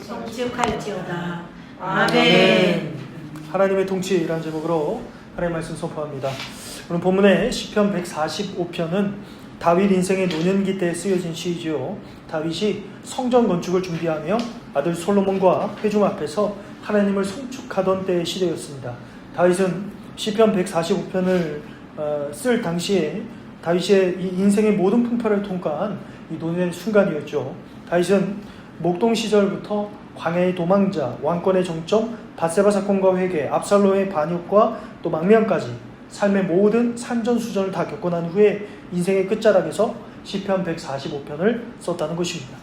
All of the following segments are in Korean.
성취할지어다. 아멘. 하나님의 통치라는 제목으로 하나님의 말씀 선포합니다. 오늘 본문의 시편 145편은 다윗 인생의 노년기 때 쓰여진 시이지요. 다윗이 성전 건축을 준비하며 아들 솔로몬과 회중 앞에서 하나님을 송축하던 때의 시대였습니다. 다윗은 시편 145편을 쓸 당시에 다윗의 이 인생의 모든 풍파를 통과한 이 노년의 순간이었죠. 다윗은 목동 시절부터 광야의 도망자, 왕권의 정점, 밧세바 사건과 회개, 압살롬의 반역과 또 망명까지 삶의 모든 산전수전을 다 겪고 난 후에 인생의 끝자락에서 시편 145편을 썼다는 것입니다.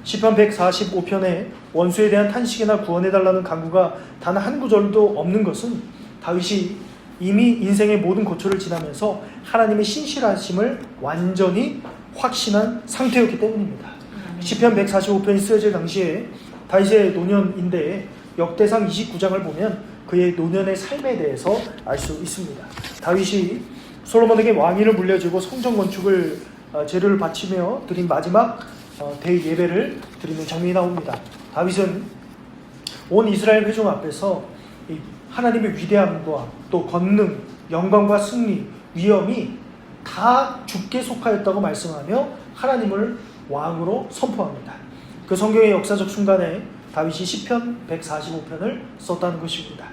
시편 145편에 원수에 대한 탄식이나 구원해달라는 간구가 단 한 구절도 없는 것은 다윗이 이미 인생의 모든 고초를 지나면서 하나님의 신실하심을 완전히 확신한 상태였기 때문입니다. 시편 145편이 쓰여질 당시에 다윗의 노년인데 역대상 29장을 보면 그의 노년의 삶에 대해서 알 수 있습니다. 다윗이 솔로몬에게 왕위를 물려주고 성전 건축을 재료를 바치며 드린 마지막 대예배를 드리는 장면이 나옵니다. 다윗은 온 이스라엘 회중 앞에서 하나님의 위대함과 또 권능, 영광과 승리, 위엄이 다 주께 속하였다고 말씀하며 하나님을 왕으로 선포합니다. 그 성경의 역사적 순간에 다윗이 시편 145편을 썼다는 것입니다.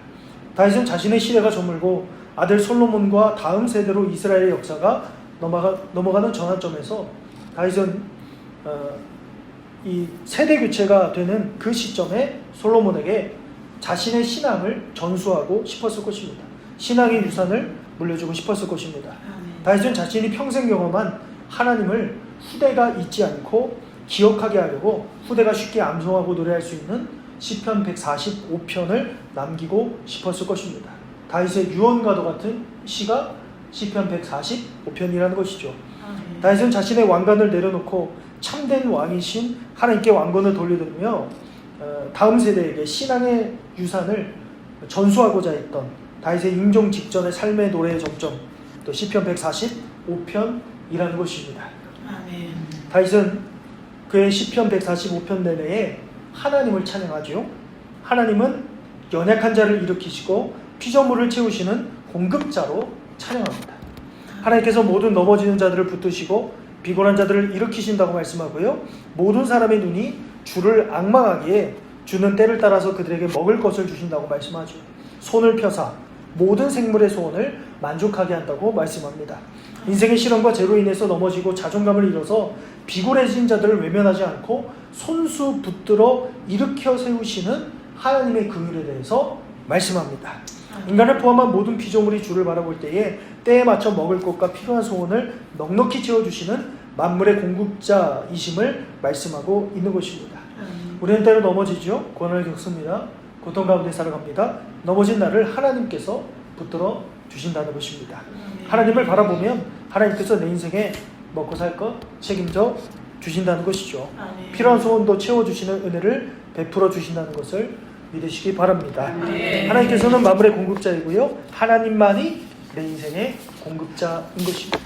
다윗은 자신의 시대가 저물고 아들 솔로몬과 다음 세대로 이스라엘의 역사가 넘어가는 전환점에서 다윗은 이 세대 교체가 되는 그 시점에 솔로몬에게 자신의 신앙을 전수하고 싶었을 것입니다. 신앙의 유산을 물려주고 싶었을 것입니다. 다윗은 자신이 평생 경험한 하나님을 후대가 잊지 않고 기억하게 하려고 후대가 쉽게 암송하고 노래할 수 있는 시편 145편을 남기고 싶었을 것입니다. 다윗의 유언과도 같은 시가 시편 145편이라는 것이죠. 다윗은 자신의 왕관을 내려놓고 참된 왕이신 하나님께 왕권을 돌려드리며 다음 세대에게 신앙의 유산을 전수하고자 했던 다윗의 임종 직전의 삶의 노래의 정점, 또 시편 145편이라는 것입니다. 아멘. 다윗은 그의 시편 145편 내내에 하나님을 찬양하죠. 하나님은 연약한 자를 일으키시고 피조물을 채우시는 공급자로 찬양합니다. 하나님께서 모든 넘어지는 자들을 붙드시고 비굴한 자들을 일으키신다고 말씀하고요. 모든 사람의 눈이 주를 앙망하기에 주는 때를 따라서 그들에게 먹을 것을 주신다고 말씀하죠. 손을 펴사 모든 생물의 소원을 만족하게 한다고 말씀합니다. 인생의 시련과 죄로 인해서 넘어지고 자존감을 잃어서 비굴해진 자들을 외면하지 않고 손수 붙들어 일으켜 세우시는 하나님의 긍휼에 대해서 말씀합니다. 인간을 포함한 모든 피조물이 주를 바라볼 때에 때에 맞춰 먹을 것과 필요한 소원을 넉넉히 채워주시는 만물의 공급자이심을 말씀하고 있는 것입니다. 우리는 때로 넘어지죠. 고난을 겪습니다. 고통 가운데 살아갑니다. 넘어진 나를 하나님께서 붙들어 주신다는 것입니다. 하나님을 바라보면 하나님께서 내 인생에 먹고 살 것 책임져 주신다는 것이죠. 필요한 소원도 채워주시는 은혜를 베풀어 주신다는 것을 믿으시기 바랍니다. 하나님께서는 만물의 공급자이고요. 하나님만이 내 인생의 공급자인 것입니다.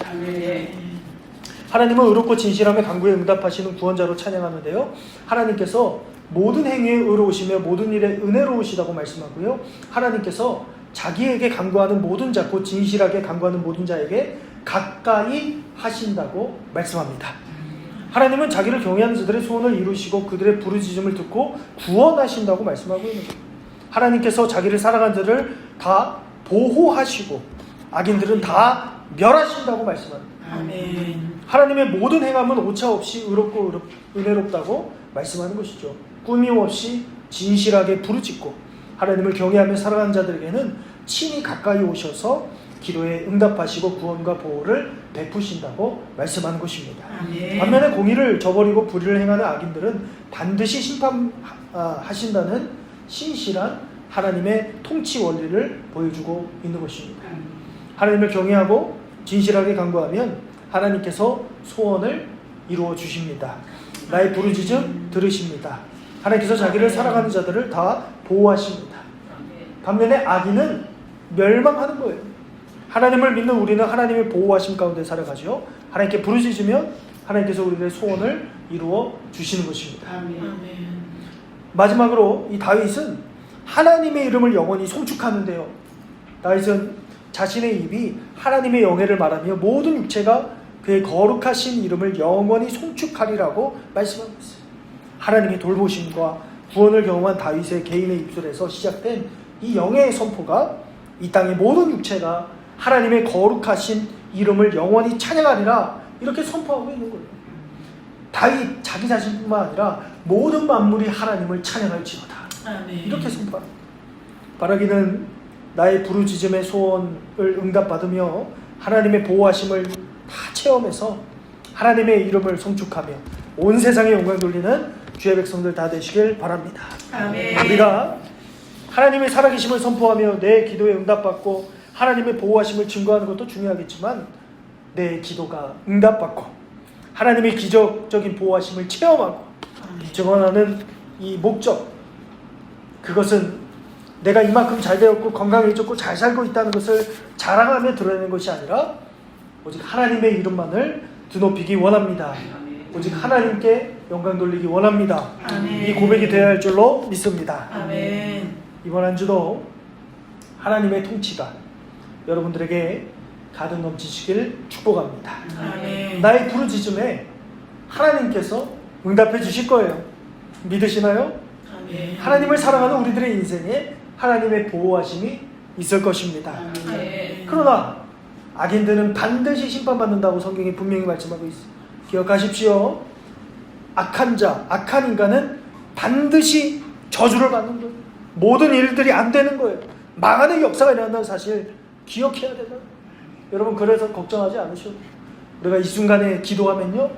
하나님은 의롭고 진실하며 간구에 응답하시는 구원자로 찬양하는데요. 하나님께서 모든 행위에 의로우시며 모든 일에 은혜로우시다고 말씀하고요. 하나님께서 자기에게 간구하는 모든 자, 곧 진실하게 간구하는 모든 자에게 가까이 하신다고 말씀합니다. 하나님은 자기를 경외하는 자들의 소원을 이루시고 그들의 부르짖음을 듣고 구원하신다고 말씀하고 있는 겁니다. 하나님께서 자기를 사랑하는 자들을 다 보호하시고 악인들은 다 멸하신다고 말씀합니다. 아멘. 하나님의 모든 행함은 오차없이 의롭고 은혜롭다고 말씀하는 것이죠. 꾸밈 없이 진실하게 부르짖고 하나님을 경외하며 살아가는 자들에게는 친히 가까이 오셔서 기도에 응답하시고 구원과 보호를 베푸신다고 말씀하는 것입니다. 반면에 공의를 저버리고 불의를 행하는 악인들은 반드시 심판하신다는 신실한 하나님의 통치 원리를 보여주고 있는 것입니다. 하나님을 경외하고 진실하게 간구하면 하나님께서 소원을 이루어 주십니다. 나의 부르짖음 들으십니다. 하나님께서 자기를 사랑하는 자들을 다 보호하십니다. 반면에 악인은 멸망하는 거예요. 하나님을 믿는 우리는 하나님의 보호하심 가운데 살아가죠. 하나님께 부르짖으면 하나님께서 우리의 소원을 이루어 주시는 것입니다. 마지막으로 이 다윗은 하나님의 이름을 영원히 송축하는데요. 다윗은 자신의 입이 하나님의 영예를 말하며 모든 육체가 그의 거룩하신 이름을 영원히 송축하리라고 말씀하고 있어요. 하나님의 돌보심과 구원을 경험한 다윗의 개인의 입술에서 시작된 이 영예의 선포가 이 땅의 모든 육체가 하나님의 거룩하신 이름을 영원히 찬양하리라 이렇게 선포하고 있는 거예요. 다윗 자기 자신뿐만 아니라 모든 만물이 하나님을 찬양할지어다. 아멘. 이렇게 선포합니다. 바라기는 나의 부르짖음의 소원을 응답받으며 하나님의 보호하심을 다 체험해서 하나님의 이름을 송축하며 온 세상에 영광 돌리는 주의 백성들 다 되시길 바랍니다. 아멘. 우리가 하나님의 살아계심을 선포하며 내 기도에 응답받고 하나님의 보호하심을 증거하는 것도 중요하겠지만 내 기도가 응답받고 하나님의 기적적인 보호하심을 체험하고 증언하는 이 목적, 그것은 내가 이만큼 잘 되었고 건강해졌고 잘 살고 있다는 것을 자랑하며 드러내는 것이 아니라 오직 하나님의 이름만을 드높이기 원합니다. 오직 하나님께 영광 돌리기 원합니다. 아멘. 이 고백이 되어야 할 줄로 믿습니다. 아멘. 이번 한 주도 하나님의 통치가 여러분들에게 가득 넘치시길 축복합니다. 아멘. 나의 부르짖음에 하나님께서 응답해 주실 거예요. 믿으시나요? 아멘. 하나님을 사랑하는 우리들의 인생에 하나님의 보호하심이 있을 것입니다. 아멘. 그러나 악인들은 반드시 심판받는다고 성경이 분명히 말씀하고 있어요. 기억하십시오. 악한 자, 악한 인간은 반드시 저주를 받는 거예요. 모든 일들이 안 되는 거예요. 망하는 역사가 일어난다는 사실 기억해야 된다. 여러분, 그래서 걱정하지 않으셔도 돼요. 우리가 이 순간에 기도하면요,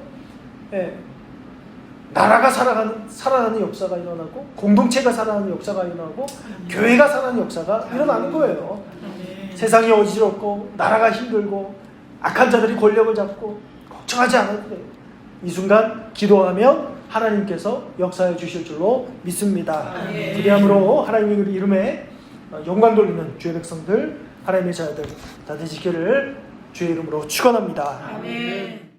나라가 살아나는 역사가 일어나고 공동체가 살아나는 역사가 일어나고 교회가 살아나는 역사가 일어나는 거예요. 아멘. 세상이 어지럽고 나라가 힘들고 악한 자들이 권력을 잡고 걱정하지 않아도 돼요. 이 순간 기도하면 하나님께서 역사해 주실 줄로 믿습니다. 아멘. 그리함으로 하나님의 이름에 영광 돌리는 주의 백성들, 하나님의 자녀들 다 되시기를 주의 이름으로 축원합니다. 아멘.